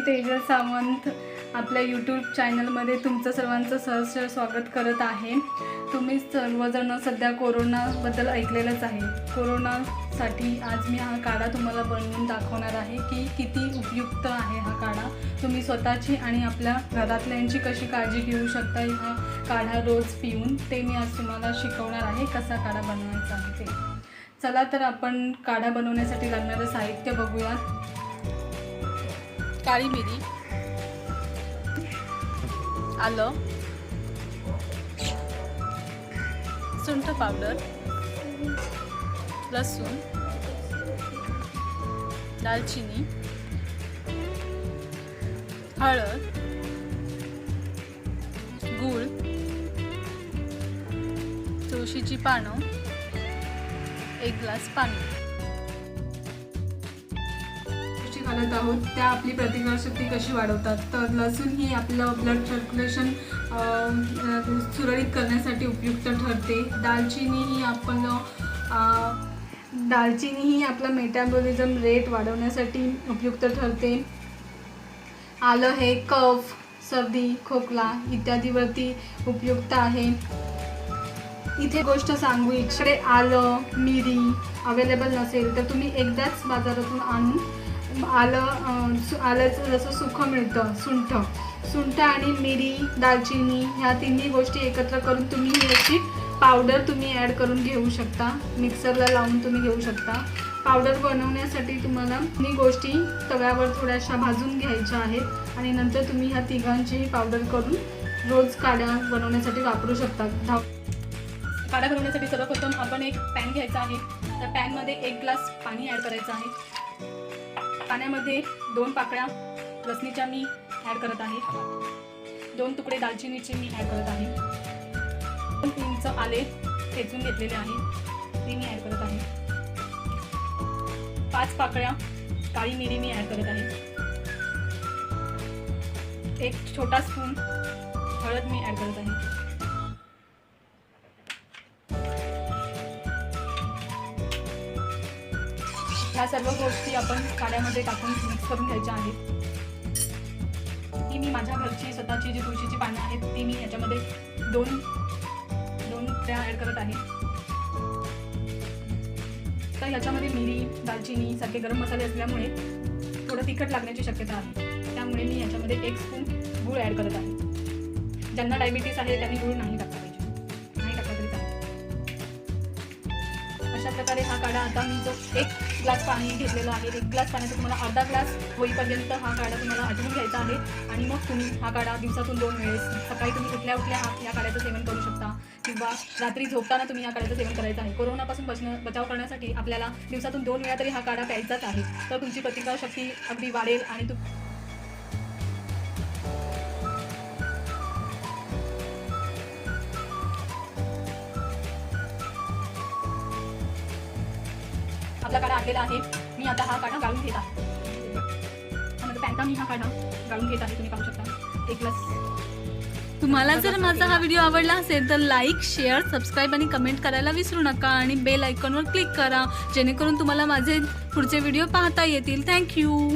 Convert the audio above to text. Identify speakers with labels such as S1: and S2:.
S1: तेजल सावंत आपल्या यूट्यूब चॅनलमध्ये तुमचं सर्वांचं सहर्ष स्वागत करत आहे। तुम्ही सर्वजण सध्या कोरोनाबद्दल ऐकलेलंच आहे। कोरोनासाठी आज मी हा काढा तुम्हाला बनवून दाखवणार आहे की किती उपयुक्त आहे हा काढा। तुम्ही स्वतःची आणि आपल्या घरातल्यांची कशी काळजी घेऊ शकता हा काढा रोज पिऊन, ते मी आज तुम्हाला शिकवणार आहे कसा काढा बनवायचा आहे ते। चला तर आपण काढा बनवण्यासाठी लागणारं साहित्य बघूयात। काळी मिरी, आलं, सुंठ पावडर, लसूण, दालचिनी, हळद, गूळ, तुळशीची पानं, 1 ग्लास पाणी घालत आहोत। त्या आपली प्रतिकारशक्ती कशी वाढवतात। तर लसूण ही आपलं ब्लड सर्क्युलेशन सुरळीत करण्यासाठी उपयुक्त ठरते। दालचिनी ही आपला मेटाबॉलिझम रेट वाढवण्यासाठी उपयुक्त ठरते। आलं हे कफ, सर्दी, खोकला इत्यादीवरती उपयुक्त आहे। इथे गोष्ट सांगू इच्छिते, आलं मिरी अवेलेबल नसेल तर तुम्ही एकदाच बाजारातून आणून आल्याचं जसं सुखं मिळतं, सुंठ आणि मिरी, दालचिनी ह्या तिन्ही गोष्टी एकत्र करून तुम्ही ही अशी पावडर तुम्ही ॲड करून घेऊ शकता। मिक्सरला लावून तुम्ही घेऊ शकता। पावडर बनवण्यासाठी तुम्हाला तिन्ही गोष्टी तव्यावर थोड्याशा भाजून घ्यायच्या आहेत आणि नंतर तुम्ही ह्या तिघांची पावडर करून रोज काढा बनवण्यासाठी वापरू शकता। काढा बनवण्यासाठी सर्वप्रथम आपण एक पॅन घ्यायचा आहे। त्या पॅनमध्ये 1 ग्लास पाणी ॲड करायचं आहे। पाण्यामध्ये 2 पाकळ्या लसणीच्या मी ॲड करत आहे। 2 तुकडे दालचिनीचे मी ॲड करत आहे। 2 इंच आले ठेचून घेतलेले आहे ते मी ॲड करत आहे। 5 पाकळ्या काळी मिरी मी ॲड करत आहे। 1 छोटा स्पून हळद मी ॲड करत आहे। ह्या सर्व गोष्टी आपण काढ्यामध्ये टाकून मिक्स करून घ्यायच्या आहेत। ही मी माझ्या घरची स्वतःची जी तुळशीची पानं आहेत ती मी याच्यामध्ये 2 त्या ॲड करत आहे। तर ह्याच्यामध्ये मिरी, दालचिनी सारखे गरम मसाले असल्यामुळे थोडं तिखट लागण्याची शक्यता आहे, त्यामुळे मी याच्यामध्ये 1 स्पून गूळ ॲड करत आहे। ज्यांना डायबिटीस आहे त्यांनी गूळ नाही टाकला पाहिजे, नाही टाकला तरी चालेल। अशा प्रकारे हा काढा आता मी जो 1 ग्लास पाणी घेतलेलं आहे, 1 ग्लास पाण्याचा तुम्हाला अर्धा ग्लास होईपर्यंत हा काढा तुम्हाला आटवून घ्यायचा आहे आणि मग तुम्ही हा काढा दिवसातून 2 वेळेस, सकाळी तुम्ही उठल्या या काढ्याचं सेवन करू शकता किंवा रात्री झोपताना तुम्ही या काढ्याचं सेवन करायचं आहे। कोरोनापासून बचाव करण्यासाठी आपल्याला दिवसातून 2 वेळा तरी हा काढा प्यायचाच आहे, तर तुमची प्रतिकारशक्ती अगदी वाढेल आणि आपला काढा आलेला आहे। मी आता हा काढा गाळून घेत आहे। पॅनचा मी हा काढा गाळून घेत आहे, तुम्ही पाहू शकता 1 ग्लास। तुम्हाला जर माझा हा व्हिडिओ आवडला असेल तर लाईक, शेअर, सबस्क्राईब आणि कमेंट करायला विसरू नका आणि बेल आयकॉनवर क्लिक करा जेणेकरून तुम्हाला माझे पुढचे व्हिडिओ पाहता येतील। थँक्यू।